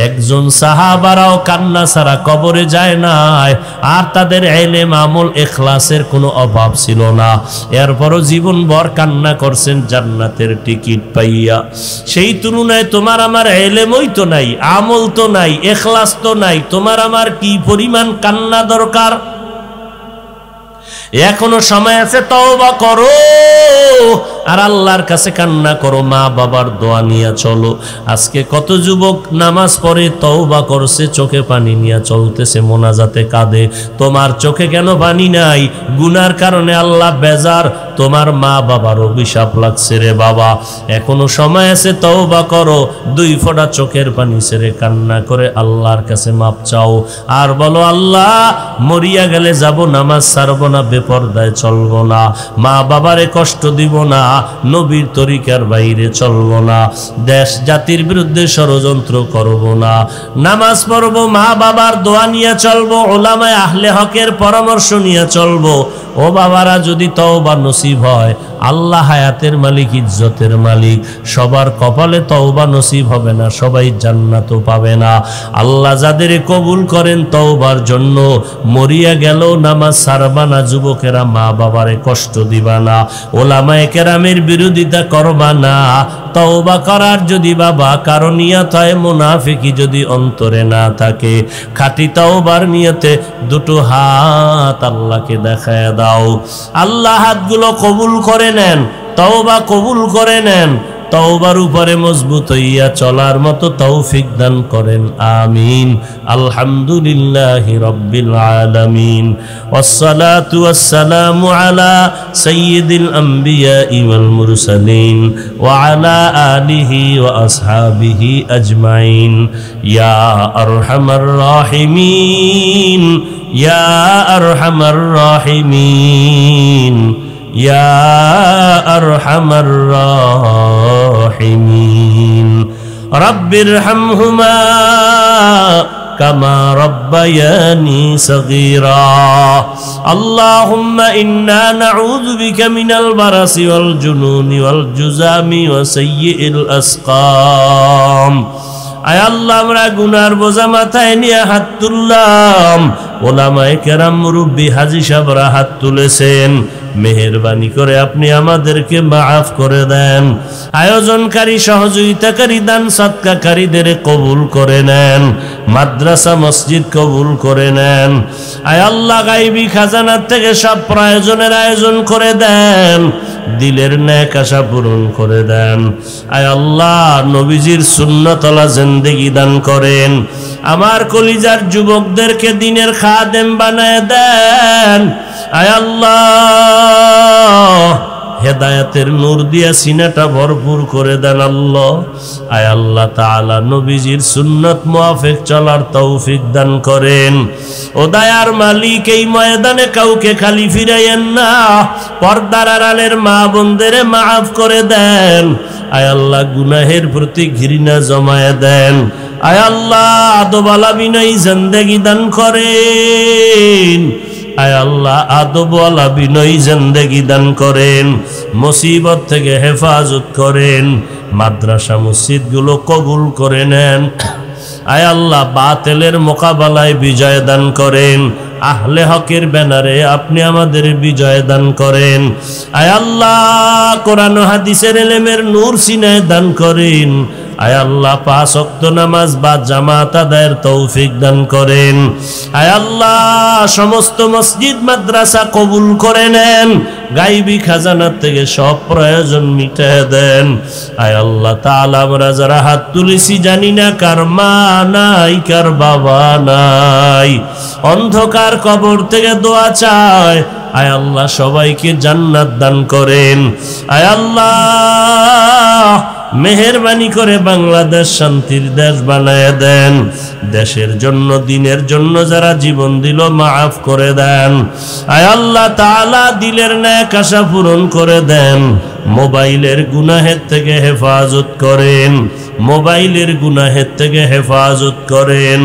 একজন সাহাবারাও কান্না ছাড়া কবরে যায় নাই, আর তাদের ইলম, আমল, ইখলাসের কোনো অভাব ছিল না। এরপরও জীবনভর কান্না করছেন জান্নাতের টিকিট পাইয়া। সেই তুলনায় তোমার আমার ইলমই তো নাই, আমল তো নাই, ইখলাস তো নাই, তোমার আমার কি পরিমাণ কান্না দরকার? এখনো সময় আছে, তওবা করো আর আল্লাহর কাছে কান্না করো, মা বাবার দোয়া নিয়ে চলো। আজকে কত যুবক নামাজ পড়ে, তওবা করছে, চোখে পানি নিয়ে চলতেছে, মোনাজাতে কাঁদে। তোমার চোখে কেন পানি নাই? গুনার কারণে আল্লাহ বেজার, তোমার মা বাবার অভিশাপ লাগছে রে বাবা। এখনো সময় আছে, তওবা করো, 2 ফোঁটা চোখের পানি ছেড়ে কান্না করে আল্লাহর কাছে মাপ চাও, আর বলো আল্লাহ মরিয়া গেলে যাব, নামাজ ছাড়বো না, বেপরদায় চলবো না, মা বাবারে কষ্ট দিব না, নবীর তরিকার বাইরে চলবো না, দেশ জাতির বিরুদ্ধে ষড়যন্ত্র করব না, নামাজ পড়বো, মা বাবার দোয়া নিয়ে চলবো, ওলামায়ে আহলে হকের পরামর্শ নিয়ে চলবো। ও বাবারা, যদি তওবা নসিব হয়, আল্লাহ হায়াতের মালিক, ইজ্জতের মালিক, সবার কপালে তওবা নসিব হবে না, সবাই জান্নাতও পাবে না। আল্লাহ যাদের কবুল করেন তওবার জন্য, মরিয়া গেল নামাজ ছাড়বা না, যুবকেরা মা বাবারে কষ্ট দিবা না, ওলামায়ে কেরামের বিরোধিতা করবা না। তওবা করার যদি বাবা কারো নিয়ত হয়, মুনাফিকি যদি অন্তরে না থাকে, খাঁটি তওবার নিয়তে 2টো হাত আল্লাহকে দেখায় দাও। আল্লাহ হাতগুলো কবুল করে নেন, তওবা কবুল করে নেন, তওবার উপরে মজবুত হইয়া চলার মতো তৌফিক দান করেন, আমিন। আলহামদুলিল্লাহি রাব্বিল আলামিন, ওয়াসসালাতু ওয়াসসালামু আলা সাইয়্যিদিল আমবিয়াই ওয়াল মুরসালিন ওয়া আলা আলিহি ওয়া আসহাবিহি আজমাইন। ইয়া আরহামার রাহিমিন, ইয়া আরহামার রাহিমিন, ইয়া আরহামার রাহিমিন। রব্বিরহামহুমা কামা রব্বায়ানি সগীরা। আল্লাহুম্মা ইন্না নাউযু বিকা মিনাল বারাসি ওয়াল জুনুনি ওয়াল জুযামি ওয়া সাইয়্যিল আসকাম। আয় আল্লাহ, আমরা গুনার বোঝা মাথায় নিয়ে হাত তুললাম, ওলামায়ে কেরাম, মুরব্বী, হাজী সাহেবরা হাত তুলেছেন, মেহেরবানি করে আপনি আমাদেরকে মাফ করে দেন। আয়োজনকারী, সহযোগিতাকারী, দান সদকাকারীদের কবুল করে নেন, মাদ্রাসা মসজিদ কবুল করে নেন। আয় আল্লাহ, গায়বী খাজানার থেকে সব প্রয়োজনের আয়োজন করে দেন, দিলের নেক আশা পূরণ করে দেন। আয় আল্লাহ, নবীজির সুন্নতলা জিন্দেগি দান করেন, আমার কলিজার যুবকদেরকে দিনের খাদেম বানায় দেন। আয় আল্লাহ, হেদায়েতের নূর দিয়া সিনাটা ভরপুর করে দেন আল্লাহ। আয় আল্লাহ তাআলা, নবীজির সুন্নত মুআফিক চলার তৌফিক দান করেন। ও দয়ার মালিক, এই ময়দানে কাউকে খালি ফিরাইয়েন না, পর্দার আড়ালের মা বোনদের মাফ করে দেন। আয় আল্লাহ, গুনাহের প্রতি ঘৃণা জমায়ে দেন। আয় আল্লাহ, আদবওয়ালা বিনয়ী জিন্দেগি দান করেন। আয় আল্লাহ, আদবওয়ালা বিনয়ী জিন্দেগি দান করেন, মুসিবত থেকে হেফাজত করেন, মাদ্রাসা মসজিদগুলো কবুল করে নেন। আয় আল্লাহ, বাতিলের মোকাবেলায় বিজয় দান করেন, আহলে হকের ব্যানারে আপনি আমাদের বিজয় দান করেন। আয় আল্লাহ, কোরআন ও হাদিসের ইলমের নূর সিনায় দান করেন। আয় আল্লাহ, 5 ওয়াক্ত নামাজ বা জামাত আদায়ের তৌফিক দান করেন। আয় আল্লাহ, সমস্ত মসজিদ মাদ্রাসা কবুল করে নেন, গায়বী খাজানার থেকে সব প্রয়োজন মিটিয়ে দেন। আয় আল্লাহ তাআলা, আমরা যারা হাত তুলেছি জানি না কার মা নাই, কার বাবা নাই, অন্ধকার কবর থেকে দোয়া চায়। আয় আল্লাহ, সবাইকে জান্নাত দান করেন। আয় আল্লাহ, মেহেরবানি করে বাংলাদেশ শান্তির দেশ বানায় দেন। দেশের জন্য, দিনের জন্য যারা জীবন দিল মাফ করে দেন। আয় আল্লাহ তাআলা দিলের নেক আশা পূরণ করে দেন। মোবাইলের গুনাহের থেকে হেফাজত করেন, মোবাইলের গুনাহের থেকে হেফাজত করেন।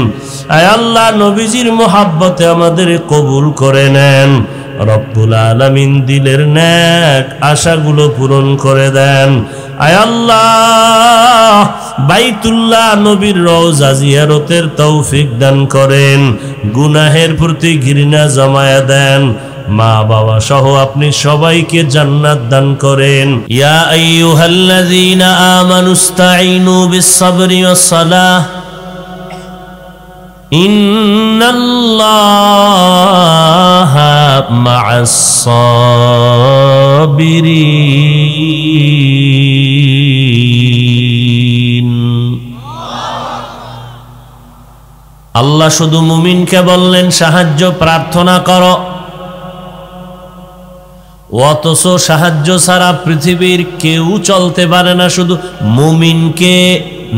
আয় আল্লাহ নবীজির মোহাব্বতে আমাদের কবুল করে নেন। রব্বুল আলামিন দিলের নেক আশাগুলো পূরণ করে দেন। আয় আল্লাহ বাইতুল্লাহ নবীর রওজা জিয়ারতের তৌফিক দান করেন। গুনাহের প্রতি ঘৃণা জমায়া দেন। মা বাবা সহ আপনি সবাইকে জান্নাত দান করেন। ইয়া আইয়ুহাল্লাযীনা আমানুস্তাঈনু বিস-সাবরি ওয়াস-সালাহ ইন্নাল্লাহা মা'আস-সাবিরিন। আল্লাহ শুধু মুমিনকে বললেন সাহায্য প্রার্থনা করো, অথচ সাহায্য ছাড়া পৃথিবীর কেউ চলতে পারে না। শুধু মুমিনকে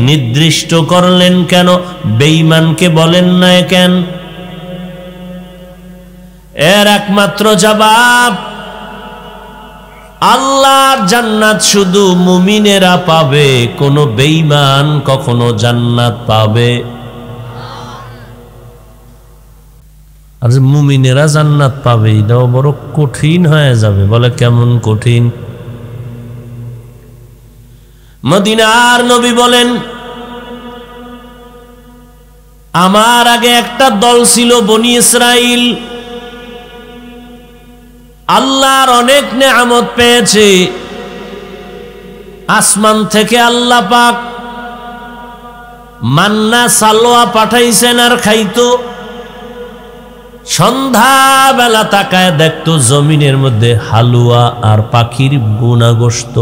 নির্দিষ্ট করলেন কেন? বেঈমানকে বলেন না কেন? এর একমাত্র জবাব, আল্লাহর জান্নাত শুধু মুমিনেরা পাবে, কোনো বেঈমান কখনো জান্নাত পাবে? আর যে মুমিনেরা জান্নাত পাবে এটাও বড় কঠিন হয়ে যাবে। বলে কেমন কঠিন? মদিনার নবী বলেন, আমার আগে একটা দল ছিল বনি ইসরাইল, আল্লাহর অনেক নেয়ামত পেয়েছে। আসমান থেকে আল্লাহ পাক মান্না সালোয়া পাঠাইছেন আর খাইতো। সন্ধ্যাবেলা তাকায় দেখতো জমিনের মধ্যে হালুয়া আর পাখির বোনা গোশত।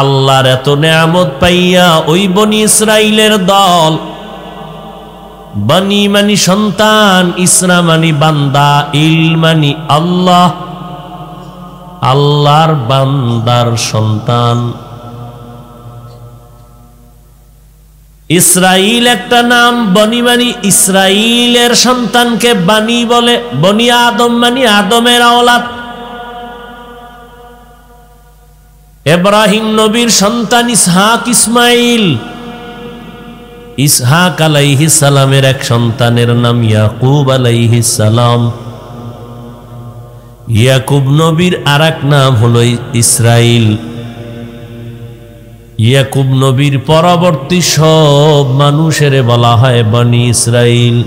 আল্লাহর এত নেয়ামত পাইয়া ওই বনি ইসরাইলের দল, বনি মানি সন্তান, ইসরা মানি বান্দা, ইল মানি আল্লাহ, আল্লাহর বান্দার সন্তান। ইসরাইল একটা নাম, বনি মানি ইসরাইলের সন্তানকে বানি বলে। বনি আদম মানি আদমের আওলাদ। ইব্রাহিম নবীর সন্তান ইসহাক, ইসমাইল। ইসহাক আলাইহিস সালামের এক সন্তানের নাম ইয়াকুব আলাইহিস সালাম। ইয়াকুব নবীর আরেক নাম হলো ইসরাইল। ইয়াকুব নবীর পরবর্তী সব মানুষের বলা হয় বনি ইসরাইল।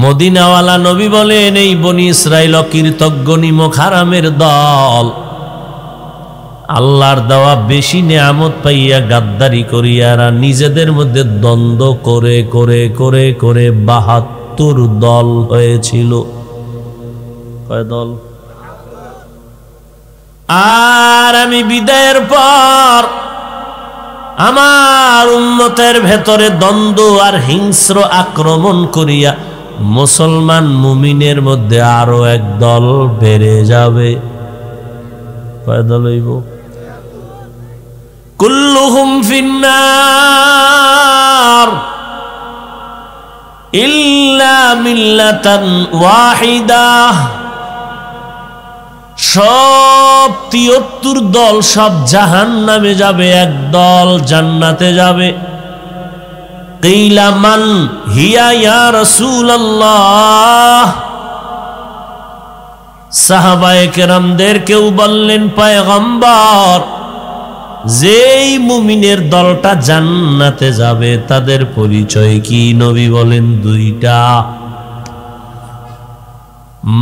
মদিনাওয়ালা নবী বলেন, এই বনি ইসরাইল অকৃতজ্ঞ নিমক হারামের দল, আল্লাহর দেওয়া বেশি নেয়ামত পাইয়া গাদ্দারি করিয়ারা নিজেদের মধ্যে দ্বন্দ্ব করে করে করে করে ৭২ দল হয়েছিল। কয় দল? আর আমি বিদায়ের পর আমার উম্মতের ভেতরে দ্বন্দ্ব আর হিংস্র আক্রমণ করিয়া মুসলমান মুমিনের মধ্যে আরো এক দল বেড়ে যাবে। কয় দল হইব? কুল্লুহুম ফিন্নার ইল্লা মিল্লাতান ওয়াহিদা। সব ৭৩ দল সব জাহান্নামে যাবে, এক দল জান্নাতে যাবে। কিলা মান হিয়া ইয়া রাসূলুল্লাহ। সাহাবায়ে কেরামদের কেউ বললেন, পয়গম্বর, যেই মুমিনের দলটা জান্নাতে যাবে তাদের পরিচয় কি? নবী বলেন, দুইটা।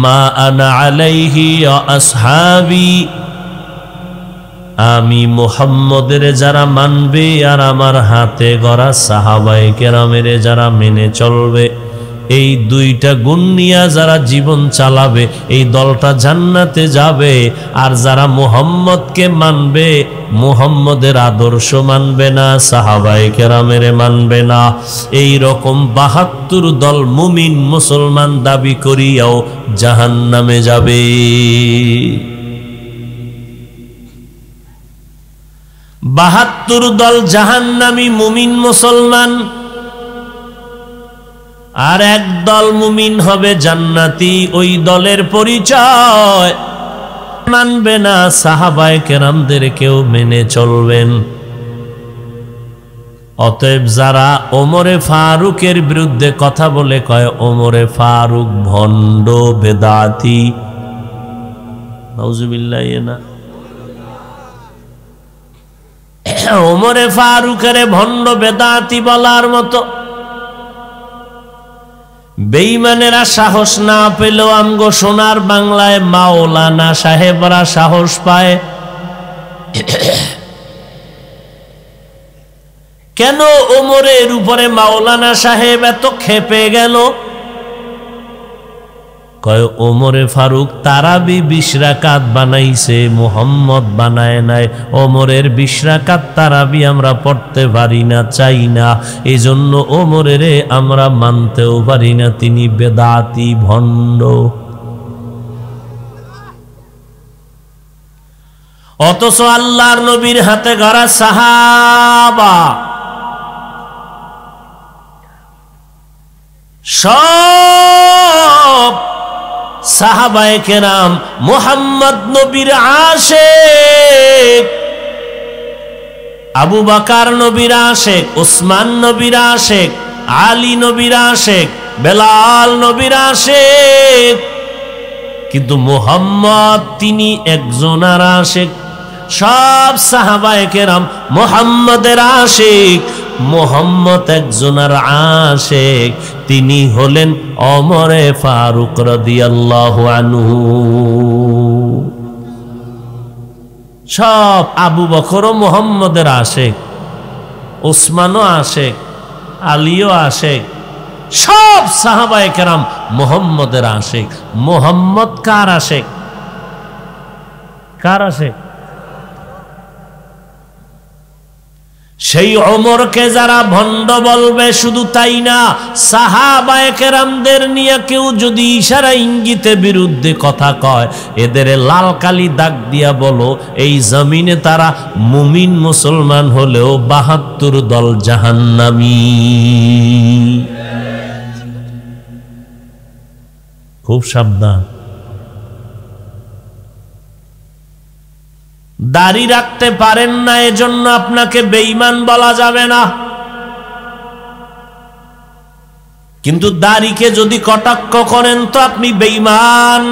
মা আনা আলাইহি ওয়া আসহাবি, আমি মুহাম্মদের যারা মানবে আর আমার হাতে গড়া সাহাবায়ে কেরামের যারা মেনে চলবে, এই দুইটা গুণ নিয়ে যারা জীবন চালাবে এই দলটা জান্নাতে যাবে। আর যারা মুহাম্মদকে মানবে, মুহাম্মদের আদর্শ মানবে না, সাহাবায়ে কেরামের মানবে না, এই রকম ৭২ দল মুমিন মুসলমান দাবি করিয়াও জাহান্নামে যাবে। ৭২ দল জাহান্নামী মুমিন মুসলমান, আর এক দল মুমিন হবে জান্নাতি। ওই দলের পরিচয় মানবে না, সাহাবায়ে কেরামদের কেউ মেনে চলবেন। অতএব যারা ওমরে ফারুকের বিরুদ্ধে কথা বলে কয় ওমরে ফারুক ভণ্ড বেদাতি, নাউজুবিল্লাহ, না ওমরে ফারুকের ভণ্ড বেদাতি বলার মতো বেঈমানেরা সাহস না পেলেও আমগো সোনার বাংলায় মাওলানা সাহেবরা সাহস পায়। কেন ওমরের উপরে মাওলানা সাহেব এত ক্ষেপে গেল? কয় ওমরে ফারুক তারাবি ২০ রাকাত বানাইছে, মুহাম্মদ বানায় নাই। ওমরের ২০ রাকাত তারাবি আমরা পড়তে পারি না, চাই না, এই জন্য ওমরের আমরা মানতেও পারি না, তিনি বেদাতি ভণ্ড। অথচ আল্লাহর নবীর হাতে গড়া সাহাবা সব সাহাবায়ে কেরাম মুহাম্মদ নবীর আশিক, আবু বকর নবীর আশিক, উসমান নবীর আশিক, আলী নবীর আশিক, বেলাল নবীর আশিক। কিন্তু মুহাম্মদ তিনি একজনের আশিক। সব সাহাবায়ে কেরাম মুহাম্মদের আশিক, মুহাম্মদ একজনের আশিক, তিনি হলেন ওমরে ফারুক রাদিয়াল্লাহু আনহু। সব আবু বকরও মুহাম্মদের আশিক, উসমানও আশিক, আলীও আশিক, সব সাহাবায়ে কেরাম মুহাম্মদের আশিক। মুহাম্মদ কার আশিক? কার আশিক? সেই ওমরকে যারা ভণ্ড বলবে, শুধু তাই না, সাহাবায়ে কেরামদের নিয়ে কেউ যদি ইশারা ইঙ্গিতে বিরুদ্ধে কথা কয়, এদের লাল কালি দাগ দিয়া বলো এই জমিনে তারা মুমিন মুসলমান হলেও ৭২ দল জাহান্নামী। খুব সাবধান। দাড়ি রাখতে পারেন না, এজন্য আপনাকে বেঈমান বলা যাবে না। কিন্তু দাড়িকে যদি কটাক্ষ করেন তো আপনি বেঈমান।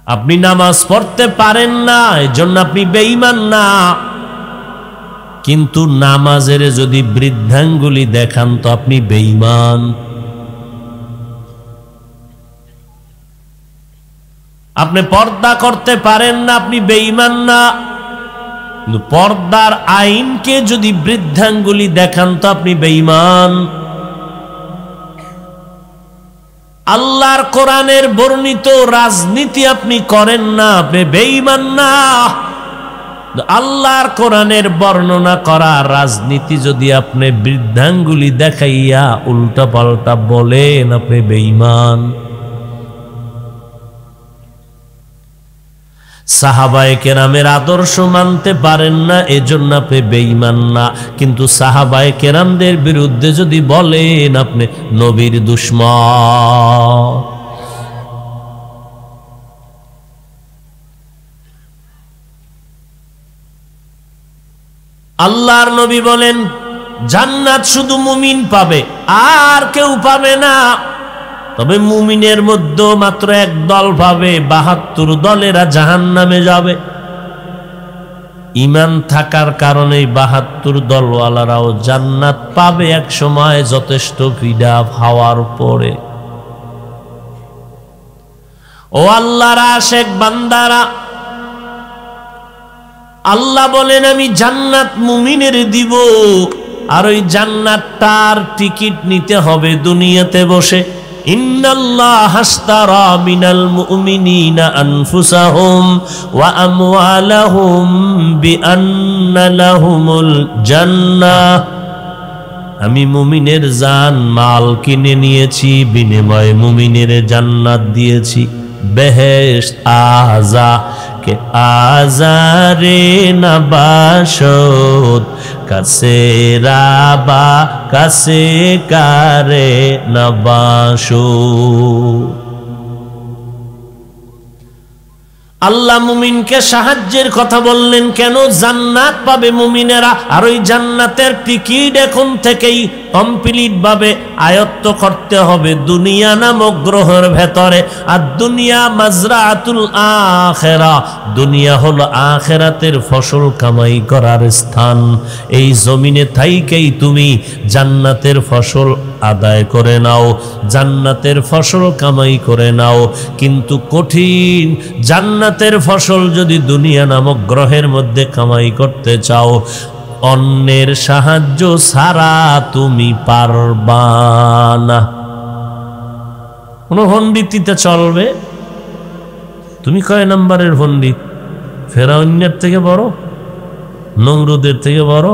আপনি নামাজ পড়তে পারেন না, এজন্য আপনি বেঈমান না। কিন্তু নামাজের যদি বৃদ্ধাঙ্গুলি দেখান তো আপনি বেঈমান। আপনি পর্দা করতে পারেন না, আপনি বেঈমান না। কিন্তু পর্দার আইনকে যদি বৃদ্ধাঙ্গুলি দেখান তো আপনি বেঈমান। আল্লাহর কোরআনের বর্ণিত রাজনীতি আপনি করেন না, আপনি বেঈমান না। আল্লাহর কোরআনের বর্ণনা করা রাজনীতি যদি আপনি বৃদ্ধাঙ্গুলি দেখাইয়া উল্টা পাল্টা বলেন, আপনি বেঈমান। সাহাবায়ে কেরামের আদর্শ মানতে পারেন না, এজন্য আপনি বেঈমান না। কিন্তু সাহাবায়ে কেরামদের বিরুদ্ধে যদি বলেন, আপনি নবীর দুশমন। আল্লাহর নবী বলেন জান্নাত শুধু মুমিন পাবে, আর কেউ পাবে না। তবে মুমিনের মধ্যে মাত্র এক দল পাবে, ৭২ দলেরা জাহান্নামে যাবে। ঈমান থাকার কারণে ৭২ দলওয়ালারাও জান্নাত পাবে এক সময়, যথেষ্ট পীড়া হওয়ার পরে। ও আল্লাহর আশিক বান্দারা, আল্লাহ বলেন আমি জান্নাত মুমিনের দিব, আর ওই জান্নাতটার টিকিট নিতে হবে দুনিয়াতে বসে। ইন্নাল্লাহা আশতারা মিনাল মুমিনিনা আনফুসাহুম ওয়া আমওয়ালাহুম বিআন্না লাহুমুল জান্নাহ। আমি মুমিনের জান মাল কিনে নিয়েছি, বিনিময়ে মুমিনের জান্নাত দিয়েছি। বেহেশত আজা কে আজারে নবাশত কাছে রাবা কাছে কারে নবাশো। আল্লাহ মুমিনকে সাহায্যের কথা বললেন কেন? জান্নাত পাবে মুমিনেরা, আর ওই জান্নাতের টিকিট এখন থেকেই কমপ্লিট ভাবে আয়ত্ত করতে হবে দুনিয়া নামক গ্রহের ভেতরে। আর দুনিয়া মাজরাতুল আখিরা, দুনিয়া হলো আখিরাতের ফসল কামাই করার স্থান। এই জমিনে থাইকেই তুমি জান্নাতের ফসল আদায় করে নাও, জান্নাতের ফসল কামাই করে নাও। কিন্তু কঠিন, জান্নাতের ফসল যদি দুনিয়া নামক গ্রহের মধ্যে কামাই করতে চাও, অন্যের সাহায্য ছাড়া তুমি পারবা না। কোন পণ্ডিতিতে চলবে? তুমি কয় নম্বরের পণ্ডিত? ফেরাউনের থেকে বড়, নমরুদের থেকে বড়?